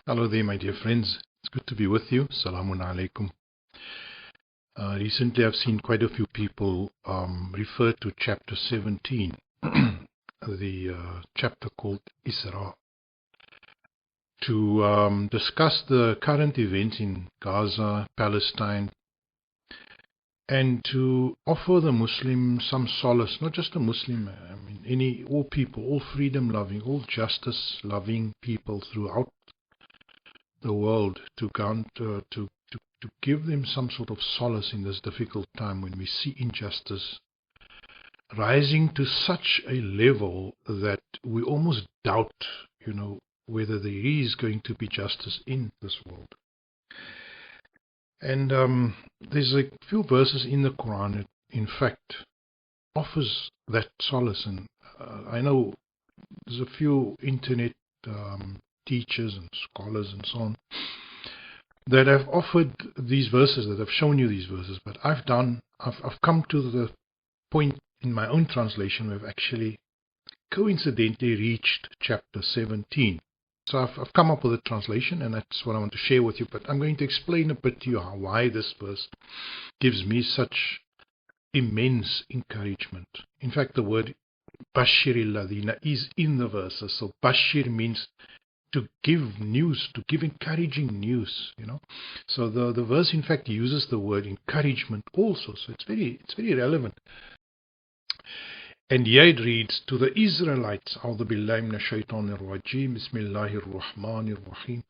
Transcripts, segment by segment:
Hello there, my dear friends. It's good to be with you. Salamun alaikum. Recently, I've seen quite a few people refer to chapter 17, the chapter called Isra, to discuss the current events in Gaza, Palestine, and to offer the Muslim some solace. Not just a Muslim, all people, all freedom-loving, all justice-loving people throughout the world to give them some sort of solace in this difficult time when we see injustice rising to such a level that we almost doubt, whether there is going to be justice in this world. And there's a few verses in the Quran that, in fact, offers that solace. And I know there's a few internet teachers and scholars and so on that have offered these verses, that have shown you these verses, but I've come to the point in my own translation where I've actually coincidentally reached chapter 17. So I've come up with a translation, and that's what I want to share with you, but I'm going to explain a bit to you why this verse gives me such immense encouragement. In fact, the word Bashiril Ladina is in the verses. So Bashir means to give news, to give encouraging news, So the verse, in fact, uses the word encouragement also. So it's very relevant. And here it reads, to the Israelites, A'udhu billahi minash shaitanir rajim, Bismillahir Rahmanir Rahim,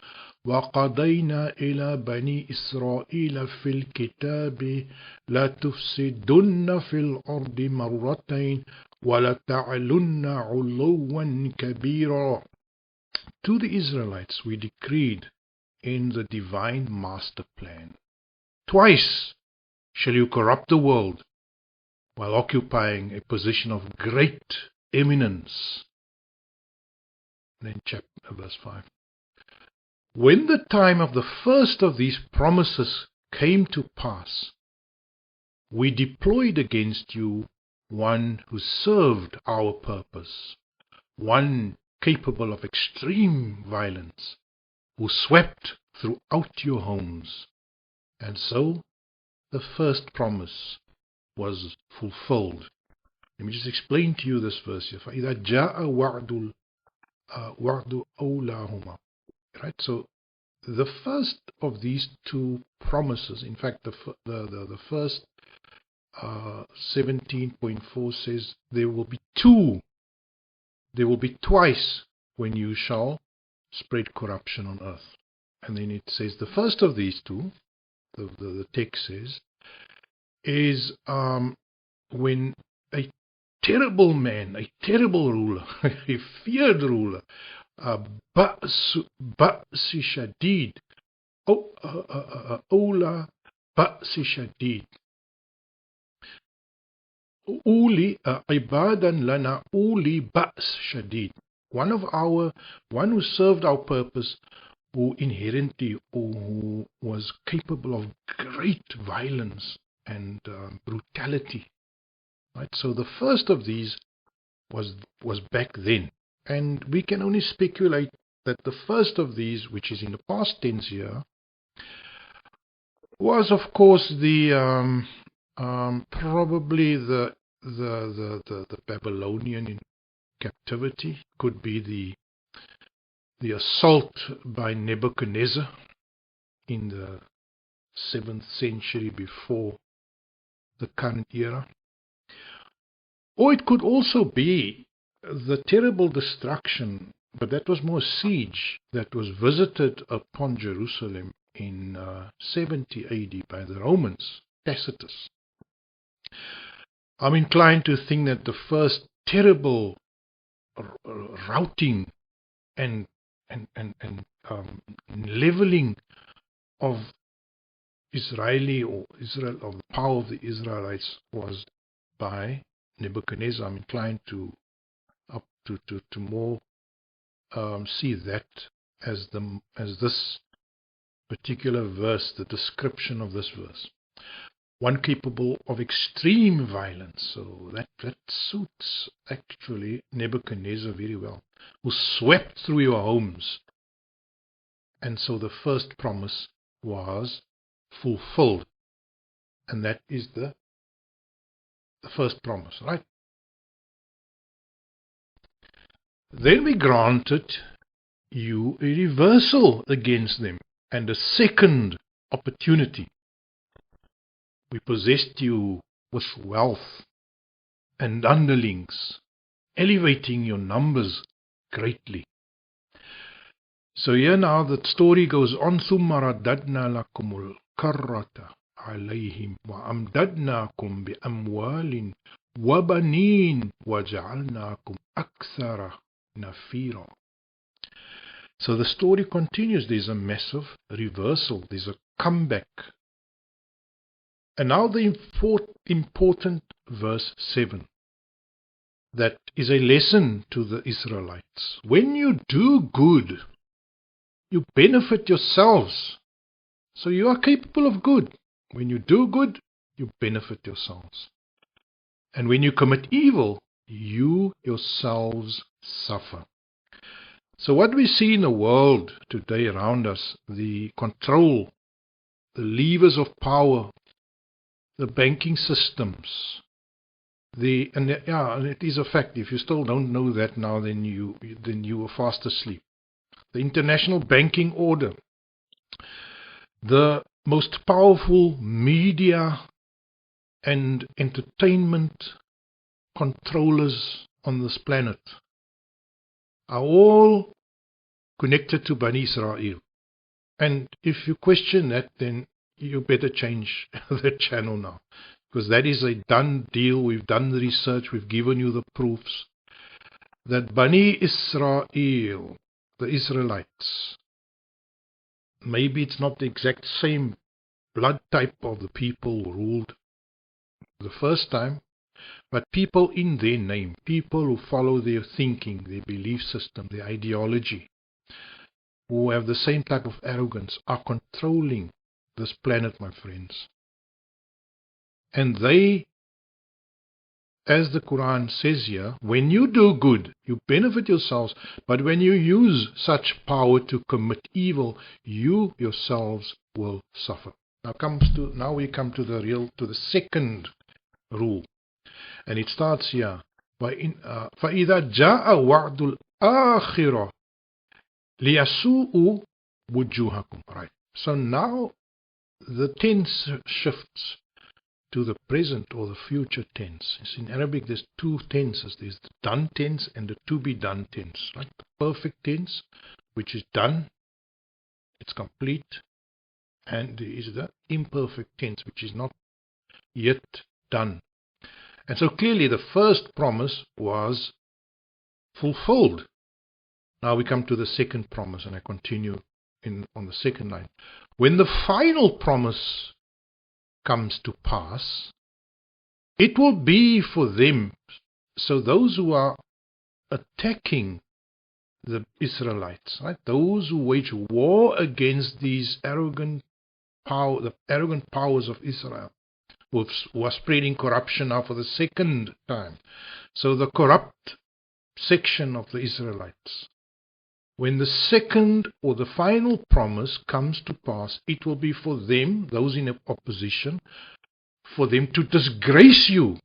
وَقَضَيْنَا إِلَى بَنِي إِسْرَائِيلَ فِي الْكِتَابِ لَتُفْسِدُنَّ فِي الْأَرْضِ مَرَّتَيْنِ وَلَتَعْلُنَّ عُلُوًّا كَبِيرًا. To the Israelites we decreed in the divine master plan, twice shall you corrupt the world while occupying a position of great eminence. And then verse 5. When the time of the first of these promises came to pass, we deployed against you one who served our purpose, one capable of extreme violence, who swept throughout your homes. And so the first promise was fulfilled. Let me just explain to you this verse here. فَإِذَا جَاءَ وَعْدُ أَوْلَاهُمَا. Right? So the first of these two promises, in fact, the first 17.4 says there will be two. There will be twice when you shall spread corruption on earth. And then it says the first of these two, the text says, is when a terrible man, a terrible ruler, a feared ruler, Ba'si Shadid, Ola Ba'si Shadid, Uli Ibadan Lana Uli Ba's Shadid. One who served our purpose, who inherently, who was capable of great violence and brutality. Right? So the first of these was back then. And we can only speculate that the first of these, which is in the past tense here, was of course the probably the Babylonian in captivity. Could be the assault by Nebuchadnezzar in the 7th century before the current era. Or it could also be the terrible destruction, but that was more siege, that was visited upon Jerusalem in 70 AD by the Romans, Tacitus. I'm inclined to think that the first terrible routing and leveling of Israel, of the power of the Israelites, was by Nebuchadnezzar. I'm inclined to more see that as this particular verse, the description of this verse. One capable of extreme violence. So that suits actually Nebuchadnezzar very well, who swept through your homes And so the first promise was fulfilled. And that is the first promise, right? Then we granted you a reversal against them and a second opportunity. We possessed you with wealth and underlings, elevating your numbers greatly. So here now the story goes on. ثُمَّ رَدَّدْنَا لَكُمُ الْكَرَّةَ عَلَيْهِمْ وَأَمْدَدْنَاكُمْ بِأَمْوَالٍ وَبَنِينَ وَجَعَلْنَاكُمْ أَكْثَرَ نَفِيرًا. So the story continues. There's a massive reversal. There's a comeback. And now the important verse 7. That is a lesson to the Israelites. When you do good, you benefit yourselves. So you are capable of good. When you do good, you benefit yourselves. And when you commit evil, you yourselves suffer. So what we see in the world today around us, the control, the levers of power, the banking systems, and it is a fact. If you still don't know that now, then you are fast asleep. The international banking order, the most powerful media and entertainment controllers on this planet are all connected to Bani Israel. And if you question that, then you better change the channel now, because that is a done deal. We've done the research, we've given you the proofs that Bani Israel, the Israelites, maybe it's not the exact same blood type of the people who ruled the first time, but people in their name, people who follow their thinking, their belief system, their ideology, who have the same type of arrogance, are controlling this planet, my friends. And they, as the Quran says here, when you do good, you benefit yourselves, but when you use such power to commit evil, you yourselves will suffer. Now we come to the second rule. And it starts here. فَإِذَا جَاءَ وَعْدُ الْآخِرَةِ لِيَسُوءُ وُجُوهَكُمْ. Right. So now the tense shifts to the present or the future tense. In Arabic there's two tenses. There's the done tense and the to be done tense. Right? The perfect tense, which is done, it's complete, and there is the imperfect tense, which is not yet done. And so clearly the first promise was fulfilled. Now we come to the second promise, and I continue on the second line. When the final promise comes to pass, it will be for them, so those who are attacking the Israelites, right? Those who wage war against these the arrogant powers of Israel, who are spreading corruption now for the second time. So the corrupt section of the Israelites, when the second or the final promise comes to pass, it will be for them, those in opposition, for them to disgrace you.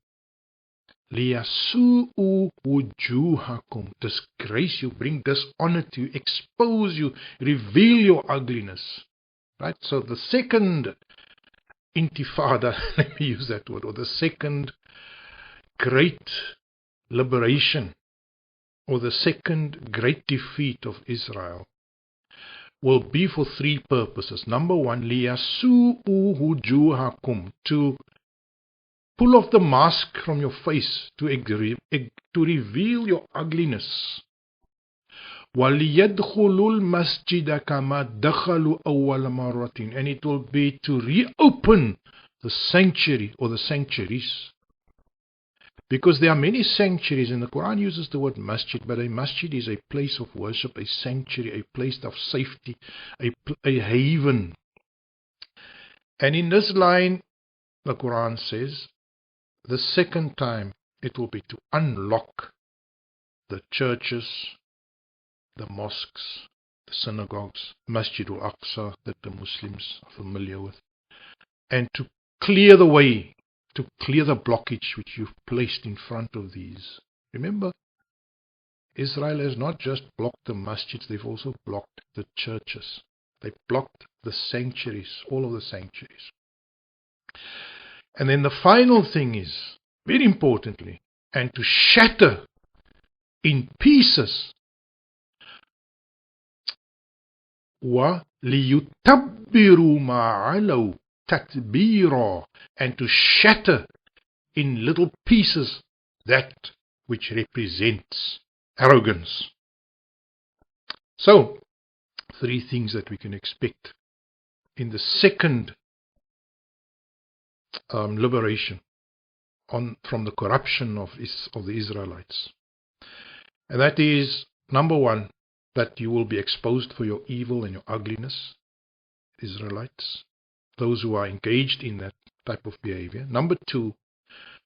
لِيَسُوءُ وُجُوهَكُمْ. Disgrace you, bring dishonor to you, expose you, reveal your ugliness. Right? So the second intifada, let me use that word, or the second great liberation, or the second great defeat of Israel, will be for three purposes. Number one, لِيَسُوءُ وُجُوهَكُمْ, to pull off the mask from your face, to reveal your ugliness. وَلِيَدْخُلُوا الْمَسْجِدَ كَمَا دَخَلُوا أَوَّلَ مَرَّةٍ, and it will be to reopen the sanctuary or the sanctuaries. Because there are many sanctuaries, and the Quran uses the word masjid, but a masjid is a place of worship, a sanctuary, a place of safety, a haven. And in this line, the Quran says, the second time it will be to unlock the churches, the mosques, the synagogues, Masjid al-Aqsa that the Muslims are familiar with, and to clear the way, to clear the blockage which you've placed in front of these. Remember, Israel has not just blocked the masjids, they've also blocked the churches. They've blocked the sanctuaries, all of the sanctuaries. And then the final thing is, very importantly, and to shatter in pieces وَلِيُتَبِّرُوا مَا عَلَوْا تَتْبِيرًا, and to shatter in little pieces that which represents arrogance. So, 3 things that we can expect in the second liberation from the corruption of the Israelites. And that is, number 1, that you will be exposed for your evil and your ugliness, Israelites, those who are engaged in that type of behavior. Number 2,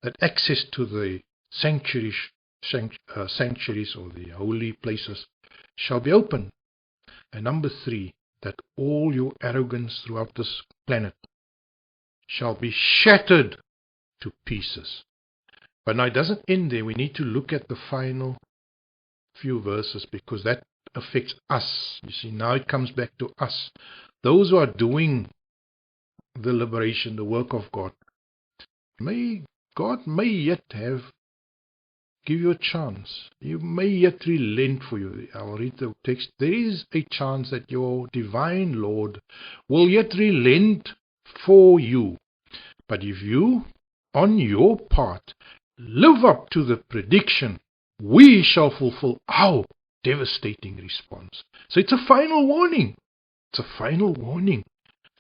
that access to the sanctuaries or the holy places shall be open. And number 3, that all your arrogance throughout this planet shall be shattered to pieces. But now it doesn't end there. We need to look at the final few verses, because that affects us. You see, now it comes back to us. Those who are doing the liberation, the work of God, God may yet give you a chance. You may yet relent for you. I'll read the text. There is a chance that your divine Lord will yet relent for you. But if you, on your part, live up to the prediction, we shall fulfill our devastating response. So it's a final warning. It's a final warning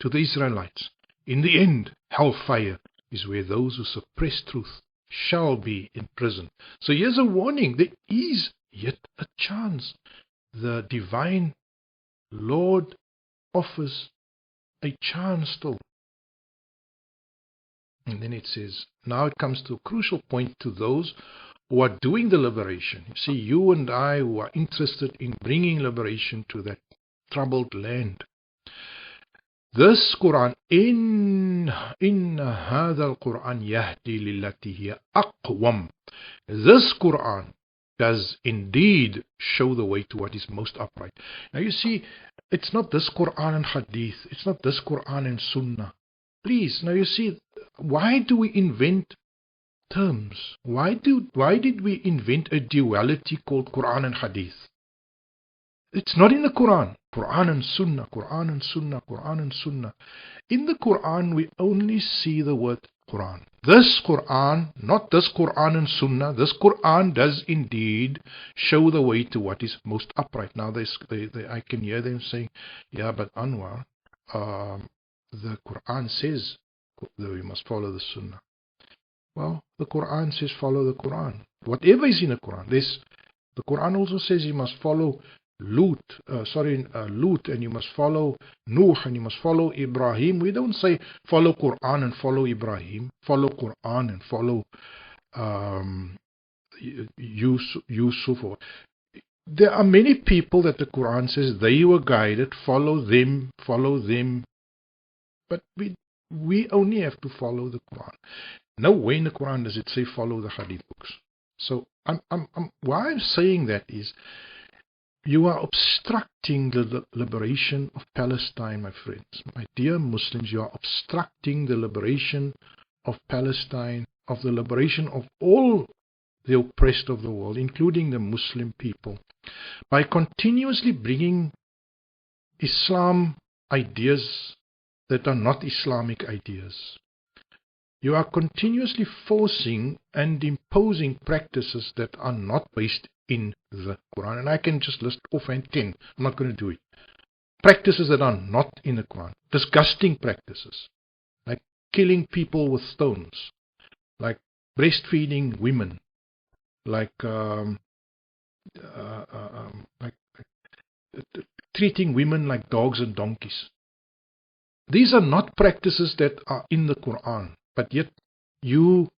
to the Israelites. In the end, hellfire is where those who suppress truth shall be imprisoned. So here's a warning. There is yet a chance. The divine Lord offers a chance still. And then it says, now it comes to a crucial point to those who are doing the liberation. You see, you and I who are interested in bringing liberation to that troubled land. This Quran, in هذا القرآن يهدي للتي هي أقوم. This Quran does indeed show the way to what is most upright. Now you see, it's not this Quran and Hadith. It's not this Quran and Sunnah. Please, now you see, why do we invent terms? Why did we invent a duality called Quran and Hadith? It's not in the Quran. Quran and Sunnah, Quran and Sunnah, Quran and Sunnah. In the Quran, we only see the word Quran. This Quran, not this Quran and Sunnah, this Quran does indeed show the way to what is most upright. Now, I can hear them saying, yeah, but Anwar, the Quran says that we must follow the Sunnah. Well, the Quran says follow the Quran. Whatever is in the Quran. The Quran also says you must follow Lut, and you must follow Nuh, and you must follow Ibrahim. We don't say follow Quran and follow Ibrahim. Follow Quran and follow Yusuf. There are many people that the Quran says they were guided. Follow them. But we only have to follow the Quran. Nowhere in the Quran does it say follow the Hadith books. So why I'm saying that is, you are obstructing the liberation of Palestine, my friends. My dear Muslims, you are obstructing the liberation of Palestine, of the liberation of all the oppressed of the world, including the Muslim people, by continuously bringing Islam ideas that are not Islamic ideas. You are continuously forcing and imposing practices that are not based in the Quran. And I can just list offhand 10. I'm not going to do it. Practices that are not in the Quran. Disgusting practices. Like killing people with stones. Like breastfeeding women. Like treating women like dogs and donkeys. These are not practices that are in the Quran. But yet you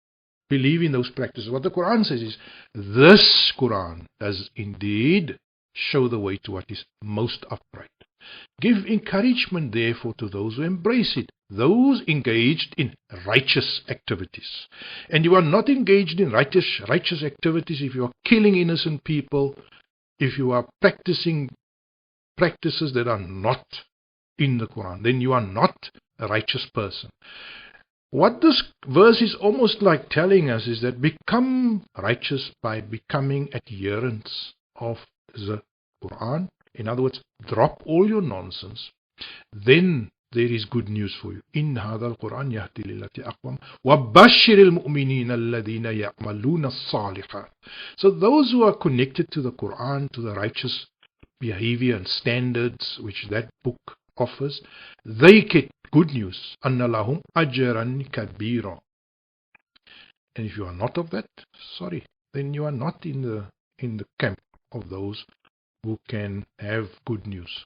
believe in those practices. What the Quran says is, this Quran does indeed show the way to what is most upright. Give encouragement, therefore, to those who embrace it, those engaged in righteous activities. And you are not engaged in righteous activities if you are killing innocent people, if you are practicing practices that are not in the Quran, then you are not a righteous person. What this verse is almost like telling us is that become righteous by becoming adherents of the Quran. In other words, drop all your nonsense. Then there is good news for you. In هذا القرآن يهدي للتي أقوم وبشر المؤمنين الذين يعملون الصالحات. So those who are connected to the Quran, to the righteous behavior and standards which that book offers, they get good news. أن لهم أجرا كبيرا. And if you are not of that, sorry, then you are not in the camp of those who can have good news.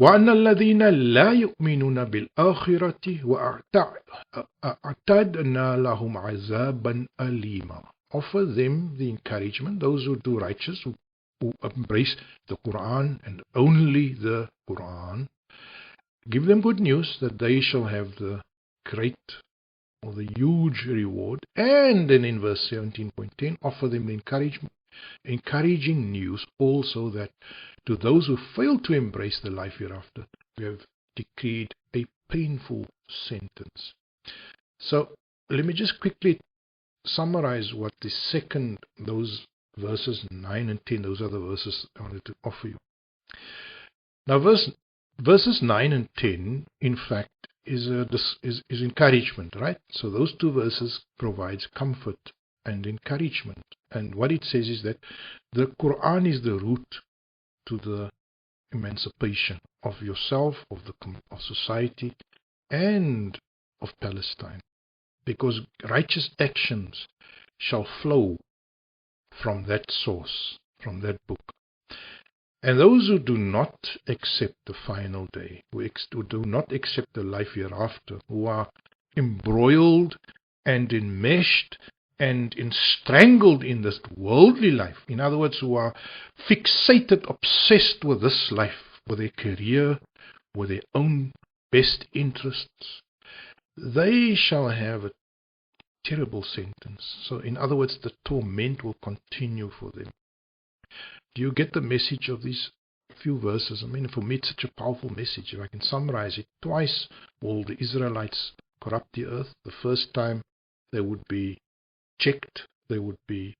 وأن الذين لا يؤمنون بالآخرة وأعتدنا لهم عذابا أليما. Offer them the encouragement, those who do righteous, who embrace the Quran and only the Quran, give them good news that they shall have the great or the huge reward. And then in verse 17.10, offer them the encouraging news also that to those who fail to embrace the life hereafter, we have decreed a painful sentence. So let me just quickly summarize what those verses 9 and 10, those are the verses I wanted to offer you. Now verses 9 and 10, in fact, is encouragement, right? So those two verses provides comfort and encouragement. And what it says is that the Quran is the route to the emancipation of yourself, of society, and of Palestine. Because righteous actions shall flow from that source, from that book. And those who do not accept the final day, who do not accept the life hereafter, who are embroiled and enmeshed and strangled in this worldly life, in other words, who are fixated, obsessed with this life, with their career, with their own best interests, they shall have a terrible sentence. So in other words, the torment will continue for them. Do you get the message of these few verses? I mean, for me it's such a powerful message. If I can summarize it, twice will the Israelites corrupt the earth. The first time they would be checked, they would be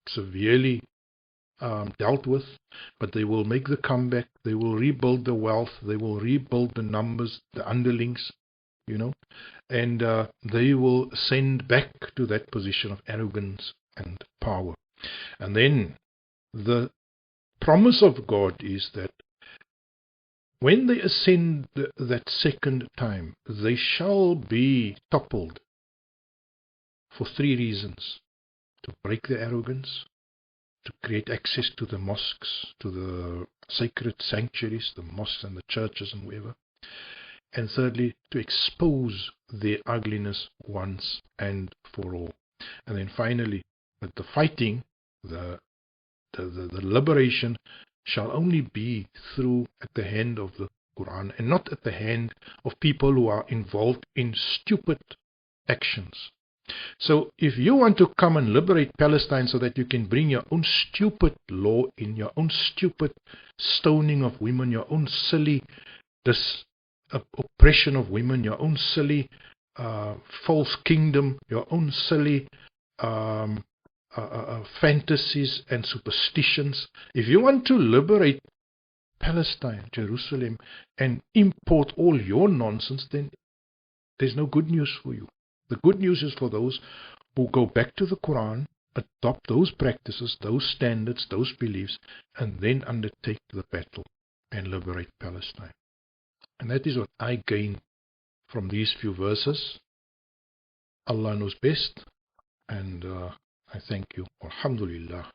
severely dealt with, but they will make the comeback, they will rebuild the wealth, they will rebuild the numbers, the underlings, and they will ascend back to that position of arrogance and power. And then the promise of God is that when they ascend that second time, they shall be toppled for three reasons: to break their arrogance, to create access to the mosques, to the sacred sanctuaries, the mosques and the churches and wherever, and thirdly, to expose their ugliness once and for all. And then finally, that the fighting, the liberation shall only be at the hand of the Quran, and not at the hand of people who are involved in stupid actions. So if you want to come and liberate Palestine so that you can bring your own stupid law in, your own stupid stoning of women, your own silly oppression of women, your own silly false kingdom, your own silly fantasies and superstitions, if you want to liberate Palestine, Jerusalem, and import all your nonsense, then there's no good news for you. The good news is for those who go back to the Quran, adopt those practices, those standards, those beliefs, and then undertake the battle and liberate Palestine. And that is what I gain from these few verses. Allah knows best, and I thank you. Alhamdulillah.